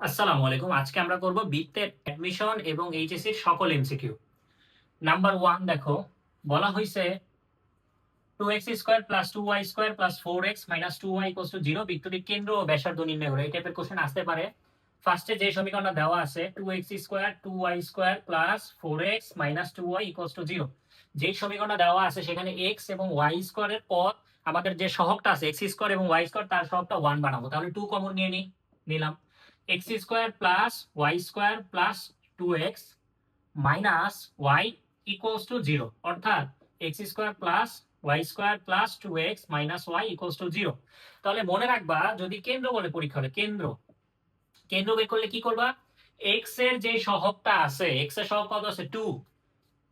আসসালামু আলাইকুম। আজকে আমরা করব বৃত্তের অ্যাডমিশন এবং এইচএসসি সকল এমসিকিউ। নাম্বার 1 দেখো, বলা হইছে 2x² + 2y² + 4x - 2y = 0 বৃত্তটির কেন্দ্র ও ব্যাসার্ধ নির্ণয় করো। এই টাইপের কোশ্চেন আসতে পারে। ফার্স্টে যে সমীকরণটা দেওয়া আছে 2x² 2y² + 4x - 2y = 0, যেই সমীকরণটা দেওয়া আছে সেখানে x এবং y² এর পদ আমাদের যে সহগটা আছে x² এবং y² তার সহগটা 1 বানাবো। তাহলে 2 কমন নিলাম। x² + y² + 2x - y = 0, অর্থাৎ x² + y² + 2x - y = 0। তাহলে মনে রাখবা, যদি কেন্দ্র বলে পরীক্ষা হলে কেন্দ্র বের করলে কি করবা? x এর যে সহগটা আছে, x এর সহগ কত আছে 2,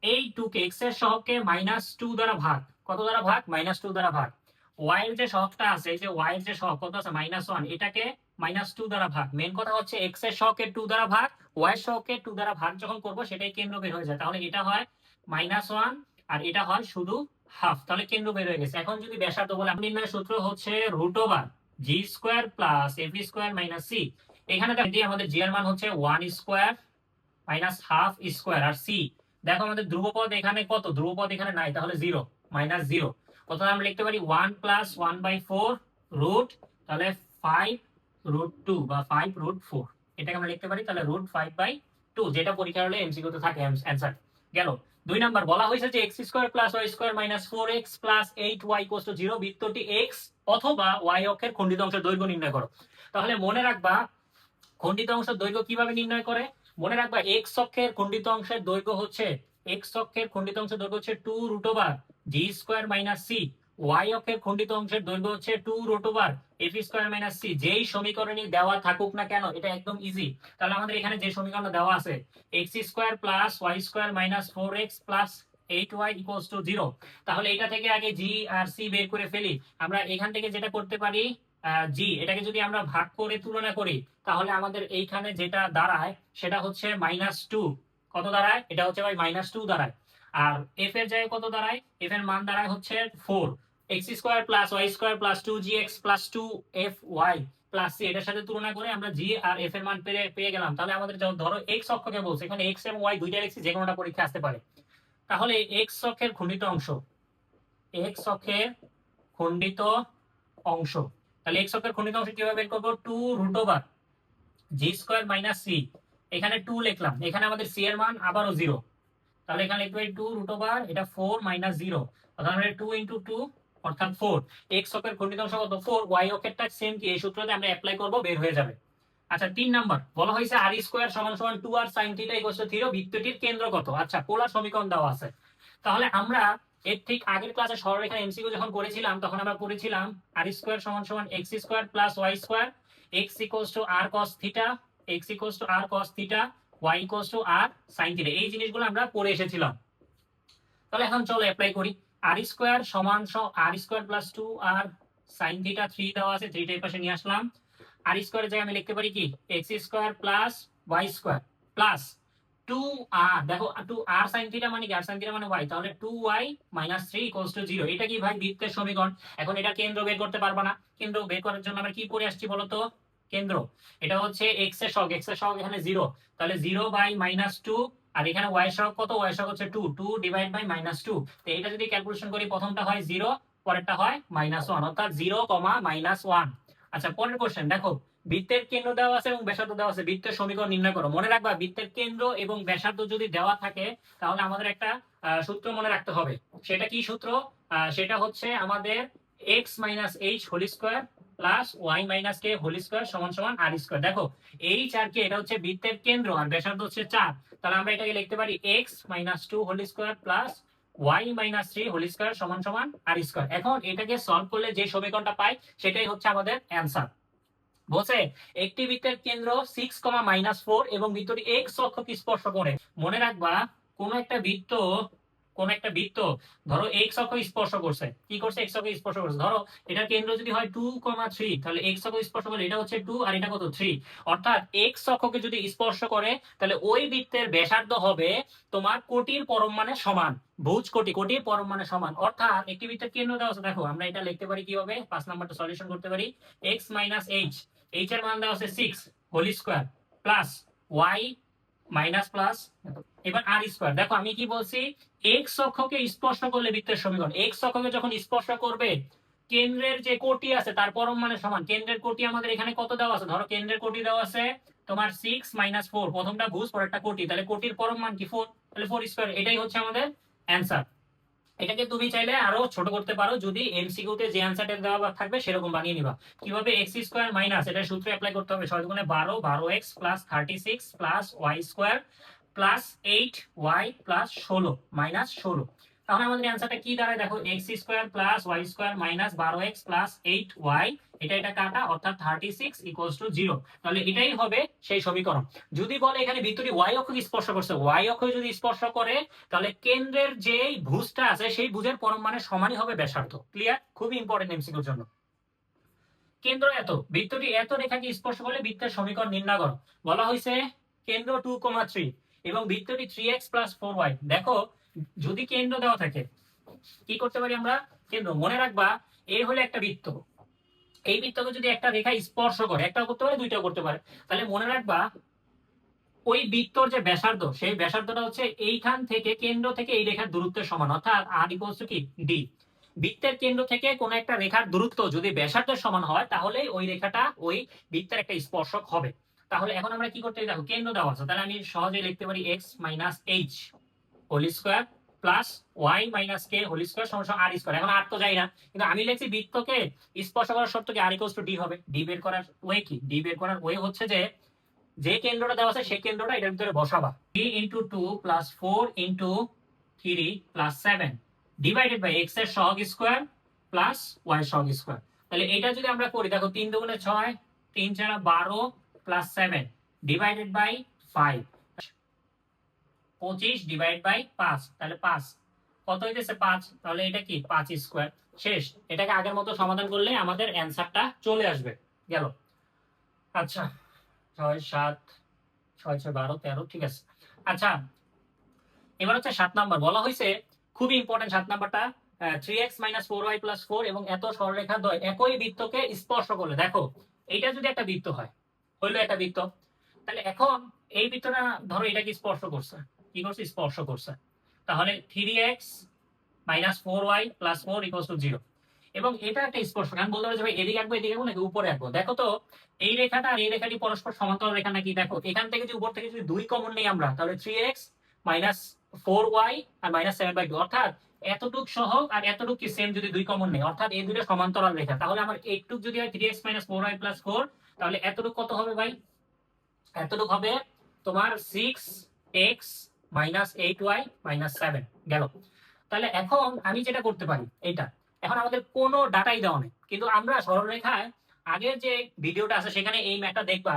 এই 2 কে x এর সহগকে -2 দ্বারা ভাগ। কত দ্বারা ভাগ? -2 দ্বারা ভাগ। y এর যে সহগটা আছে, এই যে y এর যে সহগ কত আছে -1, এটাকে -2 দ্বারা ভাগ। মেন কথা হচ্ছে x এর সহগকে 2 দ্বারা ভাগ, y এর সহগকে 2 দ্বারা ভাগ যখন করব সেটাই কেন্দ্র বের হয়ে যায়। তাহলে এটা হয় -1 আর এটা হয় শুধু হাফ। তাহলে কেন্দ্র বের হয়ে গেছে। এখন যদি ব্যাসার্ধ বলে, নির্ণয়ের সূত্র হচ্ছে √g² + f² - c। এখানে দেখি আমাদের g এর মান হচ্ছে 1² - ½ স্কয়ার আর c, দেখো আমাদের ধ্রুবপদ এখানে কত? ধ্রুবপদ এখানে নাই, তাহলে 0 -0। অর্থাৎ আমরা লিখতে পারি 1 + 1/4 রুট, তাহলে 5√2 বা 5√4, এটাকে আমরা লিখতে পারি তাহলে √5/2, যেটা পরীক্ষার হলে এমসিকিউ তে থাকে অ্যানসার। গেল। 2 নাম্বার বলা হয়েছে যে x² + y² - 4x + 8y = 0 বৃত্তটি x অথবা y অক্ষের খণ্ডিত অংশের দৈর্ঘ্য নির্ণয় করো। তাহলে মনে রাখবা, খণ্ডিত অংশের দৈর্ঘ্য কিভাবে নির্ণয় করে? মনে রাখবা, x অক্ষের খণ্ডিত অংশের দৈর্ঘ্য হচ্ছে 2√g² - c, y অক্ষের খণ্ডিত অংশের দৈর্ঘ্য হচ্ছে 2√f² - c। যেই সমীকরণই দেওয়া থাকুক না কেন, এটা একদম ইজি। তাহলে আমাদের এখানে যে সমীকরণ দেওয়া আছে x² + y² - 4x + 8y = 0, তাহলে এটা থেকে আগে g আর c বের করে ফেলি। আমরা এখান থেকে যেটা করতে পারি, g এটাকে যদি আমরা ভাগ করে তুলনা করি, তাহলে আমাদের এইখানে যেটা দাঁড়ায় সেটা হচ্ছে -2। কত দাঁড়ায়? এটা হচ্ছে ভাই -2 দাঁড়ায়। আর f এর জায়গায় কত দাঁড়ায়? f এর মান দাঁড়ায় হচ্ছে 4। x² + y² + 2gx + 2fy + c, এটার সাথে তুলনা করে আমরা g আর f এর মান পেয়ে গেলাম। তাহলে আমাদের ধরো x অক্ষকে বলছে, এখানে x এবং y দুইটা লিখছি, যে কোনোটা পরীক্ষা আসতে পারে। তাহলে x অক্ষের খণ্ডিত অংশ, x অক্ষের খণ্ডিত অংশ, তাহলে x অক্ষের খণ্ডিত অংশ কিভাবে বের করব? 2√g² - c, এখানে 2 লিখলাম, এখানে আমাদের c এর মান আবারও 0, তাহলে এখানে লিখতে পারি 2√, এটা 4 - 0, অর্থাৎ আমরা 2 × 2 অর্থাৎ 4। x অক্ষের খণ্ডিত অংশ কত? 4। y অক্ষেরটা সেম কি, এই সূত্রতে আমরা অ্যাপ্লাই করব, বের হয়ে যাবে। আচ্ছা, 3 নাম্বার বলা হয়েছে r² = 2r sin θ = 0 বৃত্তটির কেন্দ্র কত? আচ্ছা, পোলার সমীকরণ দেওয়া আছে। তাহলে আমরা এর ঠিক আগের ক্লাসে সরলরেখা এমসিকিউ যখন করেছিলাম, তখন আমরা পড়েছিলাম r² = x² + y², x = r cos θ, x = r cos θ, y = r sin θ। এই জিনিসগুলো আমরা পড়ে এসেছিলাম। তাহলে এখন চলো অ্যাপ্লাই করি। r² r² + 2r sin θ 3 দেওয়া আছে, 3 টা এই পাশে নিয়ে আসলাম। r² এর জায়গায় আমি লিখতে পারি কি, x² + y² প্লাস 2r, দেখো 2r sin θ মানে কি? r sin θ মানে y, তাহলে 2y - 3 = 0। এটা কি ভাই? বৃত্তের সমীকরণ। এখন এটা কেন্দ্র বের করতে পারবা না। কেন্দ্র বের করার জন্য আমরা কি পড়ে আসছি বলতো? কেন্দ্র, এটা হচ্ছে x এর সহগ, x এর সহগ এখানে 0, তাহলে 0/-2, আর এখানে y এর সহগ কত? y এর সহগ হচ্ছে 2, 2/-2। তো এটা যদি ক্যালকুলেশন করি, প্রথমটা হয় 0, পরেরটা হয় -1, অর্থাৎ 0, -1। আচ্ছা, পরের কোশ্চেন দেখো, বৃত্তের কেন্দ্র দেওয়া আছে এবং ব্যাসার্ধ দেওয়া আছে, বৃত্তের সমীকরণ নির্ণয় করো। মনে রাখবা, বৃত্তের কেন্দ্র এবং ব্যাসার্ধ যদি দেওয়া থাকে, তাহলে আমাদের একটা সূত্র মনে রাখতে হবে। সেটা কি সূত্র? সেটা হচ্ছে আমাদের x - h² plus y - k² = r²। দেখো h আর k এটা হচ্ছে বৃত্তের কেন্দ্র, আর ব্যাসার্ধ হচ্ছে 4। তাহলে আমরা এটাকে লিখতে পারি x - 2² প্লাস y - 3² = r²। এখন এটাকে সলভ করলে যে সমীকরণটা পাই, সেটাই হচ্ছে আমাদের অ্যান্সার। বলছে একটি বৃত্তের কেন্দ্র 6, -4 এবং বৃত্তটি x অক্ষকে স্পর্শ করে। মনে রাখবা, কোন একটা বৃত্ত ধরো x অক্ষ স্পর্শ করছে। কি করছে? x অক্ষ স্পর্শ করছে। ধরো এটার কেন্দ্র যদি হয় 2, 3, তাহলে x অক্ষ স্পর্শ করলে এটা হচ্ছে 2 আর এটা কত? 3। অর্থাৎ x অক্ষকে যদি স্পর্শ করে, তাহলে ওই বৃত্তের ব্যাসার্ধ হবে তোমার কোটির পরম মানের সমান। ভুজ কোটির পরম মানের সমান। অর্থাৎ একটি বৃত্তের কেন্দ্র দেওয়া আছে, দেখো আমরা এটা লিখতে পারি কিভাবে? 5 নাম্বারটা সলিউশন করতে পারি। x - h, h এর মান দেওয়া আছে 6 whole square plus Y minus plus এবার আর স্কোয়ার। দেখো আমি কি বলছি, এক্স অক্ষকে স্পর্শ করলে বৃত্তের সমীকরণ, এক্স অক্ষকে যখন স্পর্শ করবে কেন্দ্রের যে কোটি আছে তার পরম মানের সমান। কেন্দ্রের কোটি আমাদের এখানে কত দেওয়া আছে, ধরো কেন্দ্রের কোটি দেওয়া আছে তোমার 6 - 4, প্রথমটা ভুজ পরেরটা কোটি, তাহলে কোটির পরম মান কি 4, তাহলে 4 স্কয়ার। এটাই হচ্ছে আমাদের অ্যান্সার। এটাকে তুমি চাইলে আরো ছোট করতে পারো, যদি এমসিকিউ তে যে অ্যান্সারটা দেওয়া থাকবে সেরকম বানিয়ে নিবা। কিভাবে, এক্স স্কয়ার মাইনাস এটা সূত্র অ্যাপ্লাই করতে হবে, 6 গুণে 12, 12x plus 36 plus Y square plus 8y plus 16 minus 16। তাহলে আমাদের অ্যান্সারটা কি দাঁড়ায় দেখো, X square plus Y square minus 12x plus 8y, এটা কাটা অর্থাৎ 36 ইকুয়ালস টু 0। তাহলে এটাই হবে সেই সমীকরণ। যদি বলে এখানে ভিতরে ওয়াই অক্ষকে স্পর্শ করছে, ওয়াই অক্ষ যদি স্পর্শ করে তাহলে কেন্দ্রের যে ভুজটা আছে সেই ভুজের পরম মানের সমানই হবে ব্যাসার্ধ। ক্লিয়ার? খুবই ইম্পর্টেন্ট এমসিকিউর জন্য। কেন্দ্র এত, বৃত্তটি এত রেখাকে স্পর্শ করলে বৃত্তের সমীকরণ নির্ণয় করো। বলা হয়েছে কেন্দ্র 2,3 এবং বৃত্তটি 3x প্লাস 4y। দেখো যদি কেন্দ্র দেওয়া থাকে কি করতে পারি আমরা, কেন্দ্র মনে রাখবা এ হলো একটা বৃত্ত, এই বৃত্তকে যদি একটা রেখা স্পর্শ করে, একটাও করতে পারে দুইটাও করতে পারে, তাহলে মনে রাখবা ওই বৃত্তর যে ব্যাসার্ধ সেই ব্যাসার্ধটা হচ্ছে এইখান থেকে কেন্দ্র থেকে এই রেখার দূরত্বের সমান, অর্থাৎ আর ইকুয়ালস টু কি ডি। বৃত্তের কেন্দ্র থেকে কোন একটা রেখার দূরত্ব যদি ব্যাসার্ধের সমান হয় তাহলে ওই রেখাটা ওই বৃত্তের একটা স্পর্শক হবে। তাহলে এখন আমরা কি করতে, দেখো কেন্দ্র দেওয়া আছে, তাহলে আমি সহজেই লিখতে পারি x minus h whole square plus Y minus k whole square সমান আর স্কোয়ার। এখন আর তো যাই না, কিন্তু আমি লিখছি বৃত্তকে স্পর্শ করার শর্ত কি আর ইকুয়ালস টু ডি হবে। ডি বের করার ওয়ে কি, ডি বের করার ওয়ে হচ্ছে যে কেন্দ্রটা দেওয়া আছে সেই কেন্দ্রটা এটার ভিতরে বসাবা। 3 into 2 plus 4 into 3 plus 7 divided by X এর সহগ স্কোয়ার প্লাস ওয়াই এর সহগ স্কোয়ার। তাহলে এটা যদি আমরা করি, দেখো 3 দুগুণে 6, 3 4 12 plus 7 divided by 5, 25 divide by 5, তাহলে 5 কত হইতেছে 5, তাহলে এটা কি 5 স্কোয়ার। শেষ। এটাকে আগের মতো সমাধান করলে আমাদের অ্যান্সারটা চলে আসবে। গেল। আচ্ছা 6 7 6 6 12 13, ঠিক আছে। আচ্ছা এবার হচ্ছে 7 নাম্বার। বলা হয়েছে খুবই ইম্পর্টেন্ট 7 নাম্বারটা, 3x - 4y + 4 এবং এত সরলরেখা দ্বয় একই বৃত্তকে স্পর্শ করলে। দেখো এটা যদি একটা বৃত্ত হয়, হইলো একটা বৃত্ত, তাহলে এখন এই বৃত্তটা ধরো এটাকে স্পর্শ করছে, কি করছে স্পর্শ করছে, তাহলে 3x - 4y + 4 = 0। এবং এটা একটা স্পর্শক। আমি বলতে পারি যে ভাই এদিকে আঁকবো এদিকে আঁকবো নাকি উপরে আঁকবো। দেখো তো এই রেখাটা আর এই রেখাটি পরস্পর সমান্তরাল রেখা নাকি। দেখো এখান থেকে যে উপর থেকে যদি 2 কমন নেই আমরা, তাহলে 3x - 4y আর -7/2, অর্থাৎ এতটুক সহগ আর এতটুক কি সেম যদি 2 কমন নেই, অর্থাৎ এই দুটো সমান্তরাল রেখা। তাহলে আমার এইটুক যদি হয় 3x - 4y + 4, তাহলে এতটুক কত হবে ভাই, এতটুক হবে তোমার 6x - 8y - 7। গেল। তাহলে এখন আমি যেটা করতে পারি এইটা, এখন আমাদের কোনো ডাটাই দেওয়া নেই, কিন্তু আমরা সরলরেখায় আগের যে ভিডিওটা আছে সেখানে এই ম্যাথটা দেখবা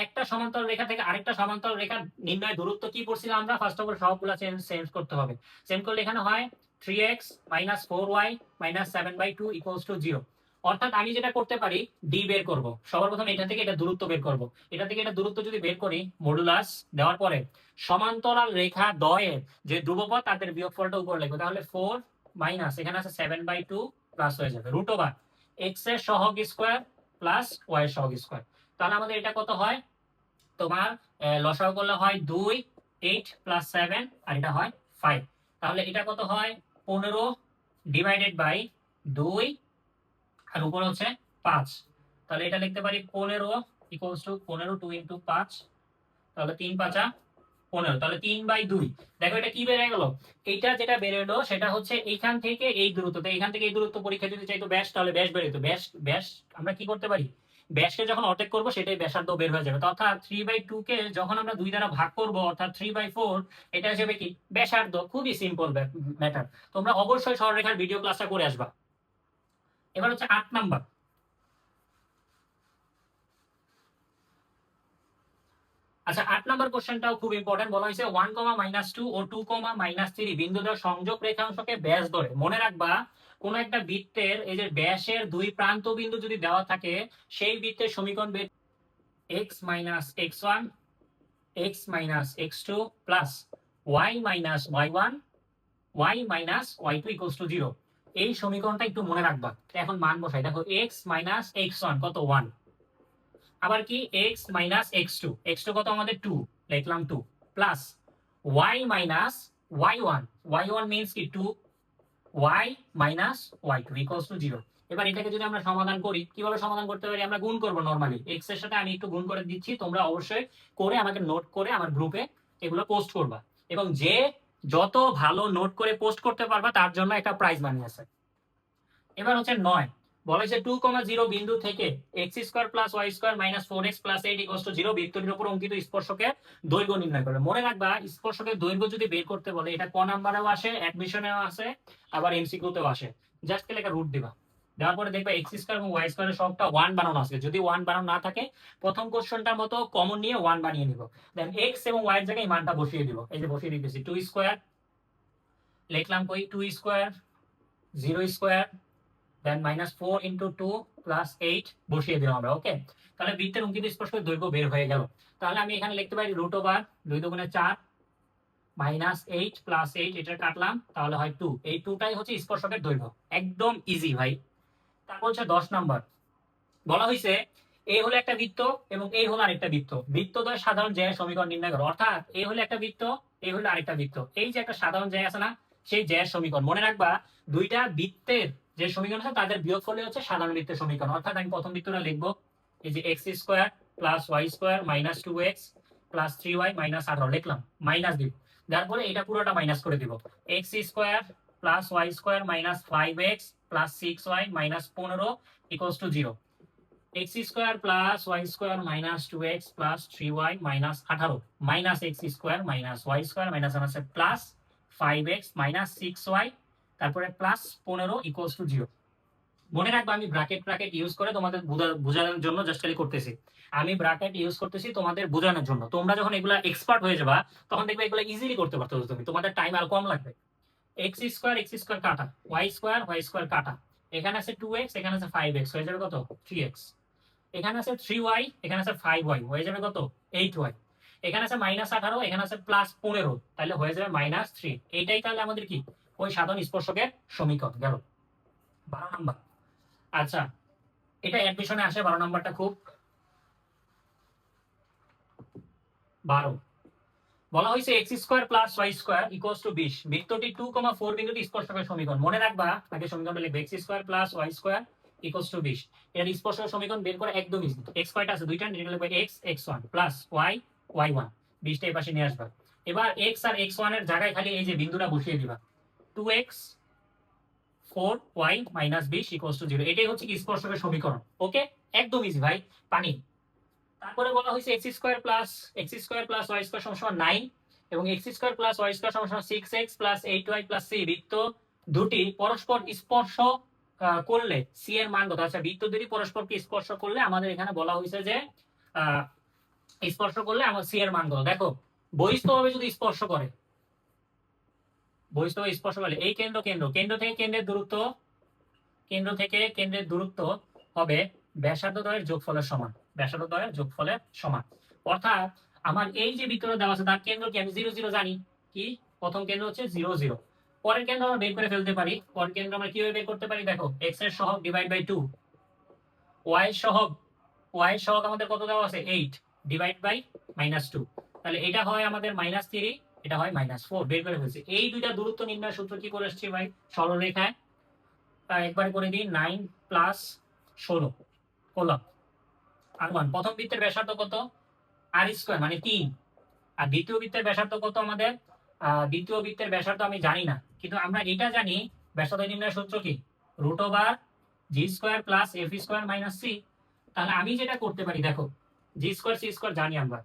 একটা সমান্তরাল রেখা থেকে আরেকটা সমান্তরাল রেখা নির্ণয় দূরত্ব কি পড়ছিলাম আমরা, ফার্স্ট অফ অল সবগুলো চেঞ্জ করতে হবে। চেঞ্জ করলে এখানে হয় 3x - 4y - 7/2 = 0। অর্থাৎ আমি যেটা করতে পারি ডি বের করব, সবার প্রথমে এটা থেকে এটা দূরত্ব বের করব। এটা থেকে এটা দূরত্ব যদি বের করি মডুলাস দেওয়ার পরে সমান্তরাল রেখা দ্বয়ের যে ধ্রুবপদ তাদের বিয়োগফলটা উপরে লিখবো, তাহলে 4 মাইনাস এখানে আছে 7/2 প্লাস হয়ে যাবে √ x এর সহগ স্কয়ার প্লাস y এর সহগ স্কয়ার। তাহলে আমাদের এটা কত হয়, তোমার লসাগু করলে হয় 2, 8 + 7 আর এটা হয় 5। তাহলে এটা কত হয় 15 ডিভাইডেড বাই 2 আর উপরে হচ্ছে 5। তাহলে এটা লিখতে পারি 15 = 15 2 × 5, তাহলে 3 5 15, তাহলে 3/2। দেখো এটা কি বেড়ে গেল, এইটা যেটা বেড়ে এলো সেটা হচ্ছে এইখান থেকে এই দূরত্ব, তো এইখান থেকে এই দূরত্ব পরীক্ষা যদি চাইতো ব্যাস, তাহলে ব্যাস বের হতো। ব্যাস আমরা কি করতে পারি, ব্যাসকে যখন অর্ধেক করবো সেটাই ব্যাসার্ধ বের হয়ে যাবে। অর্থাৎ 3/2 কে যখন আমরা 2 দ্বারা ভাগ করব অর্থাৎ 3/4, এটা হিসেবে কি ব্যাসার্ধ। খুবই সিম্পল ম্যাটার। তোমরা অবশ্যই সরলরেখার ভিডিও ক্লাসটা করে আসবা। এবার হচ্ছে 8 নাম্বার। আচ্ছা 8 নাম্বার কোশ্চেনটাও খুব ইম্পর্টেন্ট। বলা হয়েছে 1, -2 ও 2, -3 বিন্দু দ্বয় সংযোগ রেখাংশকে ব্যাস ধরে। মনে রাখবা কোন একটা বৃত্তের এই যে ব্যাসের দুই প্রান্ত বিন্দু যদি দেওয়া থাকে সেই বৃত্তের সমীকরণ বের x - x1 x - x2 plus y - y1 y - y2 = 0। এই সমীকরণটা একটু মনে রাখবা। এখন মান বসাই, দেখো x - x1 কত 1, আবার কি এক্স মাইনাস এক্স টু কত আমাদের 2, লিখলাম 2 plus Y minus Y one means কি 2, Y minus Y two equals to 0। এবার এটাকে যদি আমরা সমাধান করি, কিভাবে সমাধান করতে পারি? আমরা গুণ করব নরমালি, এক্স এর সাথে আমি একটু গুণ করে দিচ্ছি, তোমরা অবশ্যই করে আমাকে নোট করে আমার গ্রুপে এগুলো পোস্ট করবা, এবং যে যত ভালো নোট করে পোস্ট করতে পারবা তার জন্য একটা প্রাইজ মানি আছে। এবার হচ্ছে 9, বলা হয়েছে 2,0 বিন্দু থেকে X square plus Y square minus 4x plus 8 equals to 0 বৃত্তটির উপর অঙ্কিত স্পর্শকের দৈর্ঘ্য নির্ণয় করবে। মনে রাখবা, স্পর্শকের দৈর্ঘ্য যদি বের করতে বলে, এটা ক নাম্বারেও আসে, অ্যাডমিশনেও আসে, আবার এমসিকিউতেও আসে। জাস্ট খালি একটা রুট দিবা, দেওয়ার পরে দেখবা এক্স স্কোয়ার এবং ওয়াই স্কোয়ারের সবটা 1 বানানো আছে। যদি 1 বানানো না থাকে, প্রথম কোশ্চেনটার মতো কমন নিয়ে 1 বানিয়ে নিব, দেন এক্স এবং ওয়াই এর জায়গায় মানটা বসিয়ে দিব। এই যে বসিয়ে দিতেছি, 2 স্কোয়ার লিখলাম, কই 2 square 0 square then minus 4 into 2 plus 8 বসিয়ে দিলাম আমরা। ওকে, তাহলে বৃত্তের অঙ্কিত স্পর্শকের দৈর্ঘ্য বের হয়ে গেল। তাহলে আমি এখানে লিখতে পারি রুট ওভার 2 দুগুণে 4 মাইনাস 8 প্লাস 8, এটা কাটলাম, তাহলে হয় 2। এই 2টাই হচ্ছে স্পর্শকের দৈর্ঘ্য। একদম ইজি ভাই। তারপর হচ্ছে 10 নাম্বার, বলা হয়েছে এ হলো একটা বৃত্ত এবং এই হলো আরেকটা বৃত্ত, বৃত্তদ্বয় সাধারণ জ্যায়ের সমীকরণ নির্ণয় করো। অর্থাৎ এ হলো একটা বৃত্ত, এই হলো আরেকটা বৃত্ত, এই যে একটা সাধারণ জ্যায় আছে না, সেই জ্যায়ের সমীকরণ। মনে রাখবা, দুইটা বৃত্তের যে সমীকরণ আছে তাদের বিয়োগফলই হচ্ছে সাধারণ বৃত্তের সমীকরণ। অর্থাৎ আমি প্রথম বৃত্তটা লিখবো, এই যে X square plus Y square minus 2x plus 3y minus 18 লিখলাম, মাইনাস দিব, তারপরে এটা পুরোটা মাইনাস করে দিব। X square plus Y square minus 5x plus 6y minus 15 equals to 0। X square plus Y square minus 2x plus 3y minus 18 minus X square minus Y square minus আছে plus 5x minus 6y, তারপরে plus 15 equals to 0। মনে রাখবা, আমি bracket bracket use করে তোমাদের বোঝানোর জন্য just খালি করতেছি। আমি ব্র্যাকেট ইউজ করতেছি তোমাদের বোঝানোর জন্য। তোমরা যখন এগুলা এক্সপার্ট হয়ে যাবা, তখন দেখবে এগুলো ইজিলি করতে পারতো তুমি, তোমাদের টাইম আর কম লাগবে। এক্স স্কোয়ার কাটা, ওয়াই স্কোয়ার কাটা, এখানে আছে 2x, এখানে আছে 5x, হয়ে যাবে কত 3x। এখানে আছে 3y, এখানে আছে 5y, হয়ে যাবে কত 8y। এখানে আছে মাইনাস 18, এখানে আছে প্লাস 15, তাহলে হয়ে যাবে মাইনাস 3। এইটাই তাহলে আমাদের কি ওই সাধারণ স্পর্শকের সমীকরণ গেল। 12 নাম্বার, আচ্ছা এটা অ্যাডমিশনে আসে 12 নাম্বারটা খুব। 12 বলা হয়েছে X square plus Y square equals to 20, বৃত্তটি 2,4 বিন্দুটি স্পর্শকের সমীকরণ। মনে রাখবা, আগে সমীকরণটা লিখবে X square plus Y square equals to 20। এর স্পর্শকের সমীকরণ বের করে একদম ইজি। এক্স কয়টা আছে? দুইটা, এটা লিখবে এক্স x1 প্লাস y1, 20টা এই পাশে নিয়ে আসবা। এবার এক্স আর x1 এর জায়গায় খালি এই যে বিন্দুটা বসিয়ে দিবা, 2x 4y minus 20 equals to 0। এটাই হচ্ছে কি স্পর্শকের সমীকরণ। ওকে, একদম ইজি ভাই, পানি। তারপরে বলা হয়েছে X square plus Y square সমান 9 এবং X square plus Y square সমান 6x plus 8y plus c। বৃত্ত দুটি পরস্পর স্পর্শ করলে সি এর মান কত? আচ্ছা, বৃত্ত দুটি পরস্পরকে স্পর্শ করলে আমাদের এখানে বলা হয়েছে যে স্পর্শ করলে আমার সি এর মান কত। দেখো, বহিস্থভাবে যদি স্পর্শ করে, বহিস্থভাবে স্পর্শ করলে এই কেন্দ্র থেকে কেন্দ্রের দূরত্ব হবে ব্যাসার্ধদ্বয়ের যোগফলের সমান, অর্থাৎ আমার এই যে বৃত্তটা দেওয়া আছে তার কেন্দ্র কি আমি 0 0 জানি, কি প্রথম কেন্দ্র হচ্ছে 0 0। পরের কেন্দ্র আমরা বের করে ফেলতে পারি। পরের কেন্দ্র আমরা কিভাবে বের করতে পারি? দেখো, এক্স এর সহগ ডিভাইড বাই 2, ওয়াই এর সহগ আমাদের কত দেওয়া আছে 8 ডিভাইড বাই -2, তাহলে এটা হয় আমাদের -3, এটা হয় -4, বের করে ফেলছি। এই দুইটা দূরত্ব নির্ণয়ের সূত্র কি করে আসছে ভাই? সরলরেখায় একবার করে দিই, 9 প্লাস 16 করলাম। আর প্রথম বৃত্তের ব্যাসার্ধ কত? আর স্কোয়ার মানে 3। আর দ্বিতীয় বৃত্তের ব্যাসার্ধ কত আমাদের? দ্বিতীয় বৃত্তের ব্যাসার্ধ আমি জানি না, কিন্তু আমরা এটা জানি ব্যাসার্ধ নির্ণয়ের সূত্র কি? Root over g square plus f square minus c. তাহলে আমি যেটা করতে পারি, দেখো জি স্কোয়ার সি স্কোয়ার জানি আমরা,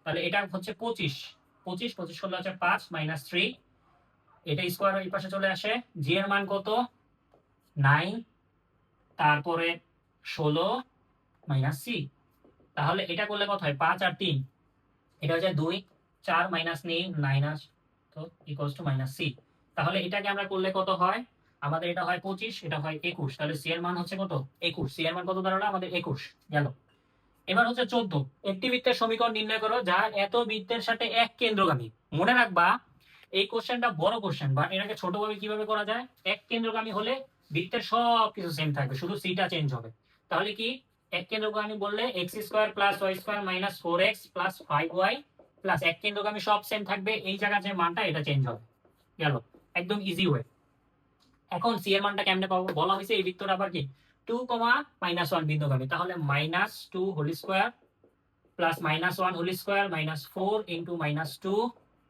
তাহলে এটা হচ্ছে 25 করলে হচ্ছে 5 - 3, এটা স্কোয়ার এই পাশে চলে আসে। জি এর মান কত? 9, তারপরে 16 মাইনাস সি। তাহলে এটা করলে কত হয়? 5 আর 3, এটা হচ্ছে 2, 4 মাইনাস নেই মাইনাস, তো ইকুয়ালস টু মাইনাস সি। তাহলে এটাকে আমরা করলে কত হয়? আমাদের এটা হয় 25, এটা হয় 21, তাহলে সি এর মান হচ্ছে কত? 21। সি এর মান কত দাঁড়ালো আমাদের? 21 গেল। এবার হচ্ছে 14, একটি বৃত্তের সমীকরণ নির্ণয় করো যা এত বৃত্তের সাথে এক কেন্দ্রগামী। মনে রাখবা, এই কোশ্চেনটা বড় কোশ্চেন, বাট এটাকে ছোটভাবে কিভাবে করা যায়? এক কেন্দ্রগামী হলে বৃত্তের সব কিছু সেম থাকবে, শুধু সিটা চেঞ্জ হবে। তাহলে কি এক কেন্দ্রগামী বললে X square plus Y square minus 4x plus 5y plus এক কেন্দ্রগামী সব সেম থাকবে, এই জায়গার যে মানটা এটা চেঞ্জ হবে। গেল, একদম ইজি ওয়ে। এখন সি এর মানটা কেমনে পাবো? বলা হয়েছে এই বৃত্তটা আবার কি 2, -1 বিন্দুগামী, তাহলে -2 whole square plus -1 whole square minus 4 into -2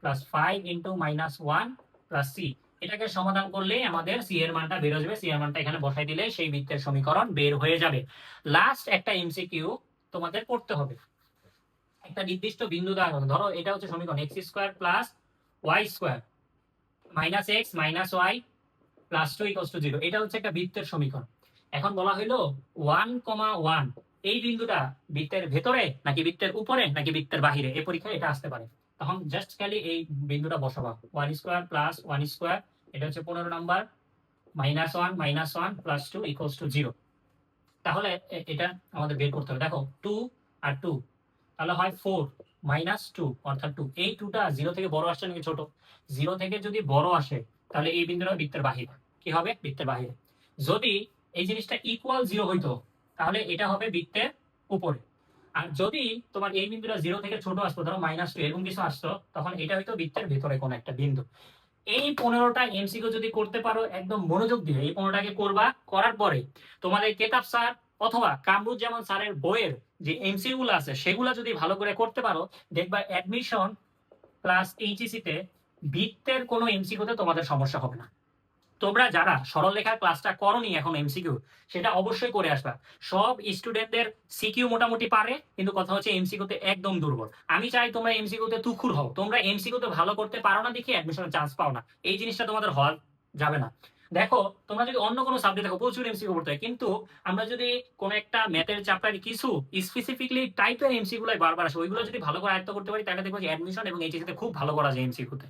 plus 5 into -1 plus C. এটাকে সমাধান করলেই আমাদের সি এর মানটা বের হয়ে যাবে। সি এর মানটা এখানে বসাই দিলে সেই বৃত্তের সমীকরণ বের হয়ে যাবে। লাস্ট একটা এমসিকিউ তোমাদের করতে হবে। একটা নির্দিষ্ট বিন্দু দ্বারা, ধরো এটা হচ্ছে সমীকরণ X square plus Y square minus X minus Y plus 2 equals to 0, এটা হচ্ছে একটা বৃত্তের সমীকরণ। এখন বলা হইলো 1, 1 এই বিন্দুটা বৃত্তের ভেতরে নাকি বৃত্তের উপরে নাকি বৃত্তের বাহিরে, এই পরীক্ষায় এটা আসতে পারে। তখন জাস্ট খালি এই বিন্দুটা বসাবা, 1 স্কোয়ার প্লাস 1 স্কোয়ার, এটা হচ্ছে 15 নাম্বার, -1 প্লাস 2 ইকুয়ালস টু 0। তাহলে এটা আমাদের বের করতে হবে। দেখো 2 আর 2 তাহলে হয় 4 -2 অর্থাৎ 2। এই 2টা 0 থেকে বড় আসছে নাকি ছোট? 0 থেকে যদি বড় আসে তাহলে এই বিন্দুটা বৃত্তের বাহিরে। কি হবে? বৃত্তের বাহিরে। যদি এই জিনিসটা ইকুয়াল 0 হইতো তাহলে এটা হবে বৃত্তের উপরে। আর যদি তোমার এই বিন্দুটা 0 থেকে ছোট আসতো, ধরো -2 এরকম কিছু আসতো, তখন এটা হয়তো বৃত্তের ভেতরে কোন একটা বিন্দু। এই 15টা এমসিকিউ যদি করতে পারো একদম মনোযোগ দিয়ে, এই 15টাকে করবা, করার পরে তোমাদের কেতাব স্যার অথবা কামরুজ্জামান স্যারের বইয়ের যে এমসিকিউ গুলো আছে সেগুলো যদি ভালো করে করতে পারো, দেখবা অ্যাডমিশন প্লাস এইচএসসি তে বৃত্তের কোনো এমসিকিউতে তোমাদের সমস্যা হবে না। তোমরা যারা সরলরেখার ক্লাসটা করোনি এখন এমসিকিউ, সেটা অবশ্যই করে আসবা। সব স্টুডেন্টদের সিকিউ মোটামুটি পারে, কিন্তু কথা হচ্ছে এমসিকিউতে একদম দুর্বল। আমি চাই তোমরা এমসিকিউতে তুখুর হও। তোমরা এমসিকিউতে ভালো করতে পারো না দেখি অ্যাডমিশনের চান্স পাও না, এই জিনিসটা তোমাদের হওয়া যাবে না। দেখো তোমরা যদি অন্য কোনো সাবজেক্ট দেখো প্রচুর এমসিকিউ করতে হয়, কিন্তু আমরা যদি কোনো একটা ম্যাথের চ্যাপ্টারে কিছু স্পেসিফিকলি টাইপের এমসিকিউ গুলো বারবার আসে, ওইগুলো যদি ভালো করে আয়ত্ত করতে পারি তাহলে দেখবো যে অ্যাডমিশন এবং এইচএসসি তে খুব ভালো করা যায় এমসিকিউতে।